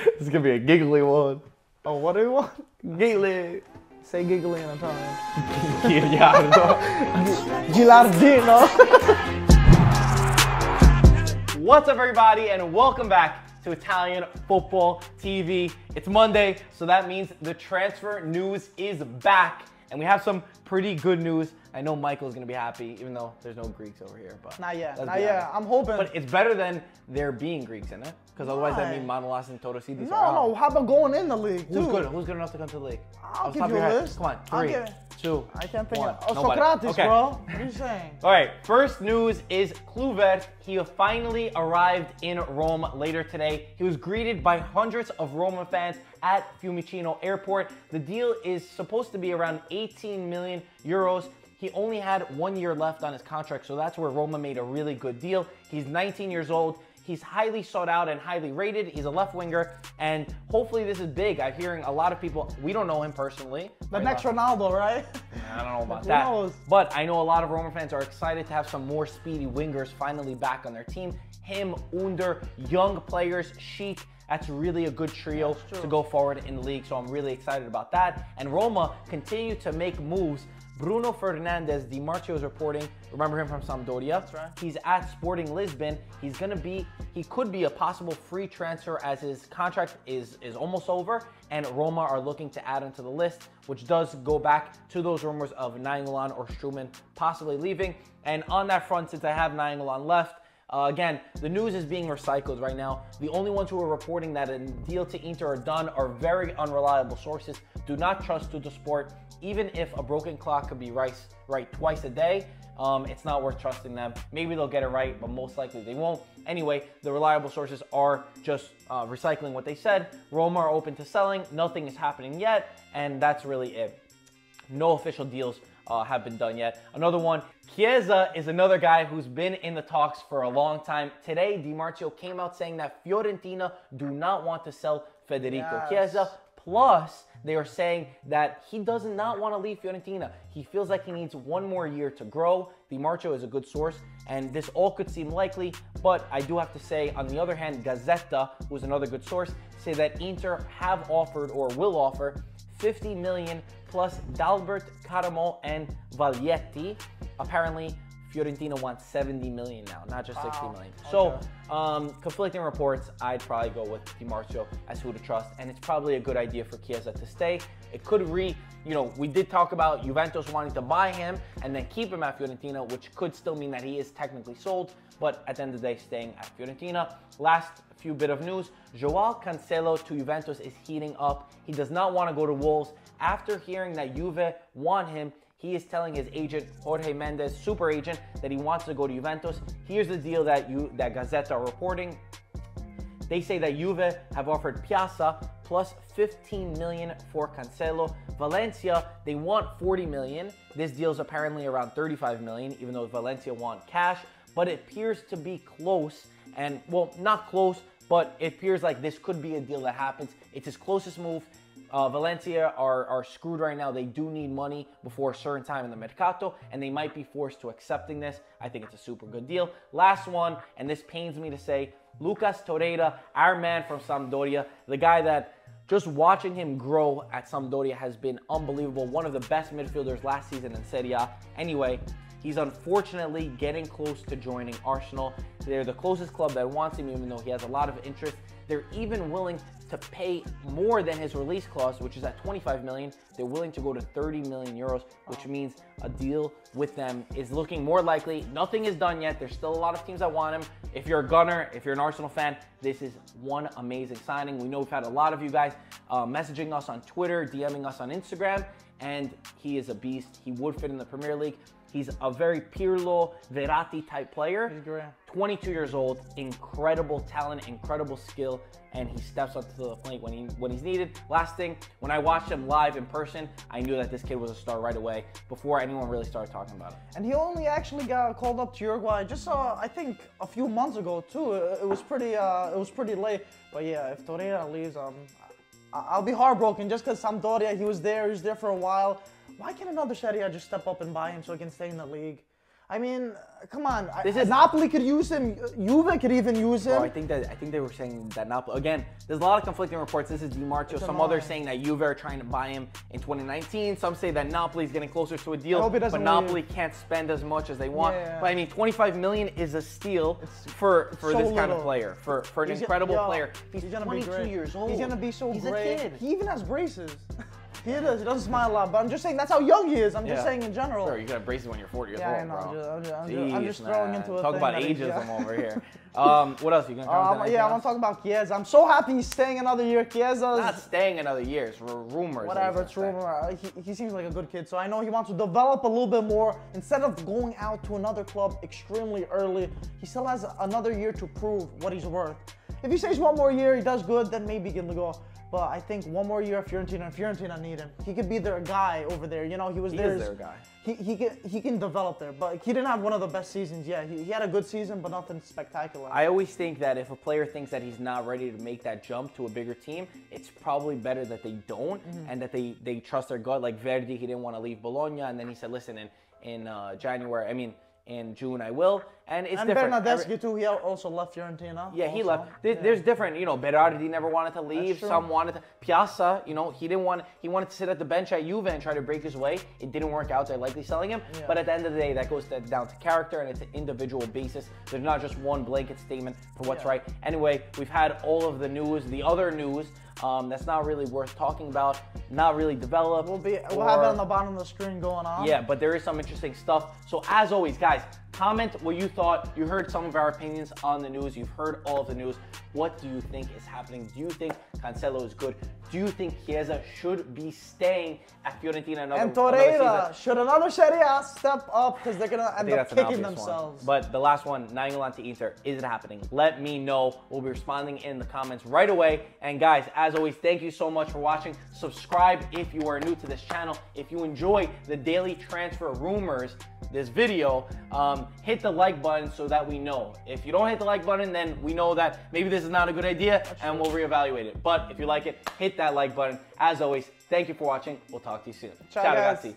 This is gonna be a giggly one. Oh, what do you want? Giggly. Say giggly in Italian. Gigliardo. Gilardino. What's up, everybody, and welcome back to Italian Football TV. It's Monday, so that means the transfer news is back, and we have some pretty good news. I know Michael's gonna be happy, even though there's no Greeks over here. But Not yet. I'm hoping. But it's better than there being Greeks in it, because otherwise that means Manolas and Torosidis are out. No, how about going in the league, Who's too? good? Who's good enough to come to the league? I'll give you a list. Come on, 3, 2, I can't think 1. of... Oh, Nobody. Socrates, Okay. bro. What are you saying? All right, first news is Kluivert. He finally arrived in Rome later today. He was greeted by hundreds of Roma fans at Fiumicino Airport. The deal is supposed to be around 18 million euros. He only had 1 year left on his contract, so that's where Roma made a really good deal. He's 19 years old. He's highly sought out and highly rated. He's a left winger, and hopefully this is big. I'm hearing a lot of people, we don't know him personally. The next Ronaldo, right? I don't know about Who that. knows? But I know a lot of Roma fans are excited to have some more speedy wingers finally back on their team. Him, Under, young players, Sheik. That's really a good trio to go forward in the league, so I'm really excited about that. And Roma continue to make moves. Bruno Fernandes, Di Marcio is reporting, remember him from Sampdoria? That's right. He's at Sporting Lisbon. He could be a possible free transfer as his contract is almost over, and Roma are looking to add him to the list, which does go back to those rumors of Nainggolan or Struman possibly leaving. And on that front, since I have Nainggolan left, again, the news is being recycled right now. The only ones who are reporting that a deal to Inter are done are very unreliable sources. Do not trust Tuttosport. Even if a broken clock could be right twice a day, it's not worth trusting them. Maybe they'll get it right, but most likely they won't. Anyway, the reliable sources are just recycling what they said. Roma are open to selling. Nothing is happening yet, and that's really it. No official deals have been done yet. Another one, Chiesa is another guy who's been in the talks for a long time. Today, Di Marcio came out saying that Fiorentina do not want to sell Federico Chiesa. Plus, they are saying that he does not want to leave Fiorentina. He feels like he needs 1 more year to grow. Di Marcio is a good source, and this all could seem likely, but I do have to say, on the other hand, Gazzetta, who's another good source, say that Inter have offered or will offer 50 million plus Dalbert, Caramo, and Vaglietti. Apparently, Fiorentina wants 70 million now, not just 60 million. So, conflicting reports, I'd probably go with Di Marcio as who to trust, and it's probably a good idea for Chiesa to stay. It could we did talk about Juventus wanting to buy him and then keep him at Fiorentina, which could still mean that he is technically sold, but at the end of the day, staying at Fiorentina. Last few bit of news, Joao Cancelo to Juventus is heating up. He does not want to go to Wolves. After hearing that Juve want him, he is telling his agent, Jorge Mendes, super agent, that he wants to go to Juventus. Here's the deal that Gazzetta are reporting. They say that Juve have offered Piazza plus 15 million for Cancelo. Valencia, they want 40 million. This deal is apparently around 35 million, even though Valencia want cash. But it appears to be close, and well, not close, but it appears like this could be a deal that happens. It's his closest move. Valencia are screwed right now. They do need money before a certain time in the Mercato, and they might be forced to accepting this. I think it's a super good deal. Last one, and this pains me to say, Lucas Torreira, our man from Sampdoria, the guy that just watching him grow at Sampdoria has been unbelievable. One of the best midfielders last season in Serie A. Anyway, he's unfortunately getting close to joining Arsenal. They're the closest club that wants him, even though he has a lot of interest. They're even willing to pay more than his release clause, which is at 25 million. They're willing to go to 30 million euros, which means a deal with them is looking more likely. Nothing is done yet. There's still a lot of teams that want him. If you're a Gunner, if you're an Arsenal fan, this is one amazing signing. We know we've had a lot of you guys messaging us on Twitter, DMing us on Instagram, and he is a beast. He would fit in the Premier League. He's a very Pirlo, Verratti type player. He's great. 22 years old, incredible talent, incredible skill, and he steps up to the plate when he's needed. Last thing, when I watched him live in person, I knew that this kid was a star right away before anyone really started talking about him. And he only actually got called up to Uruguay just I think a few months ago too. It was pretty late. But yeah, if Torreira leaves, I'll be heartbroken just because Sampdoria, he was there for a while. Why can't another Serie just step up and buy him so he can stay in the league? I mean, come on. This is Napoli could use him. Juve could even use him. Bro, I think they were saying that Napoli again. There's a lot of conflicting reports. This is Di Marzio. Some others saying that Juve are trying to buy him in 2019. Some say that Napoli is getting closer to a deal, but Napoli can't spend as much as they want. Yeah. But I mean, 25 million is a steal for so this kind little. of player, for an incredible player. He's gonna 22 be great. years old. He's gonna be so He's great. a kid. He even has braces. He does. He doesn't smile a lot, but I'm just saying that's how young he is. I'm just saying in general. Sure, you got braces when you're 40 years Yeah, old, I know. bro. I'm just throwing into a Talk thing about that ageism over here. What else? You gonna comment? I want to talk about Chiesa. I'm so happy he's staying another year. Chiesa's not staying another year. It's rumors. Whatever, it's rumor. He seems like a good kid, so I know he wants to develop a little bit more. Instead of going out to another club extremely early, he still has another year to prove what he's worth. If he stays one more year, he does good, then maybe he can go. But I think one more year at Fiorentina, and Fiorentina need him. He could be their guy over there. You know, he was He is their guy. He can develop there, but he didn't have one of the best seasons yet. He had a good season, but nothing spectacular. I always think that if a player thinks that he's not ready to make that jump to a bigger team, it's probably better that they don't and that they trust their gut. Like Verdi, he didn't want to leave Bologna, and then he said, listen, in January, I mean, in June I will, and it's different. And Bernardeschi too, he also left Fiorentina. Yeah, he left. There's different, you know, Berardi never wanted to leave. Some wanted to. Piazza, you know, he wanted to sit at the bench at Juve and try to break his way. It didn't work out, so they're likely selling him. Yeah. But at the end of the day, that goes down to character, and it's an individual basis. There's not just one blanket statement for what's right. Anyway, we've had all of the news, the other news, that's not really worth talking about, not really developed. We'll have it on the bottom of the screen going on. Yeah, but there is some interesting stuff. So as always, guys, comment what you thought. You heard some of our opinions on the news. You've heard all of the news. What do you think is happening? Do you think Cancelo is good? Do you think Chiesa should be staying at Fiorentina and Torreira, should another Serie A step up because they're going to end up kicking themselves? But the last one, Nainggolan to Inter, is it happening? Let me know. We'll be responding in the comments right away. And guys, as always, thank you so much for watching. Subscribe if you are new to this channel. If you enjoy the daily transfer rumors, this video, hit the like button so that we know. If you don't hit the like button, then we know that maybe this is not a good idea and we'll reevaluate it. But if you like it, hit that like button. As always, thank you for watching. We'll talk to you soon. Ciao, Ciao guys. ragazzi.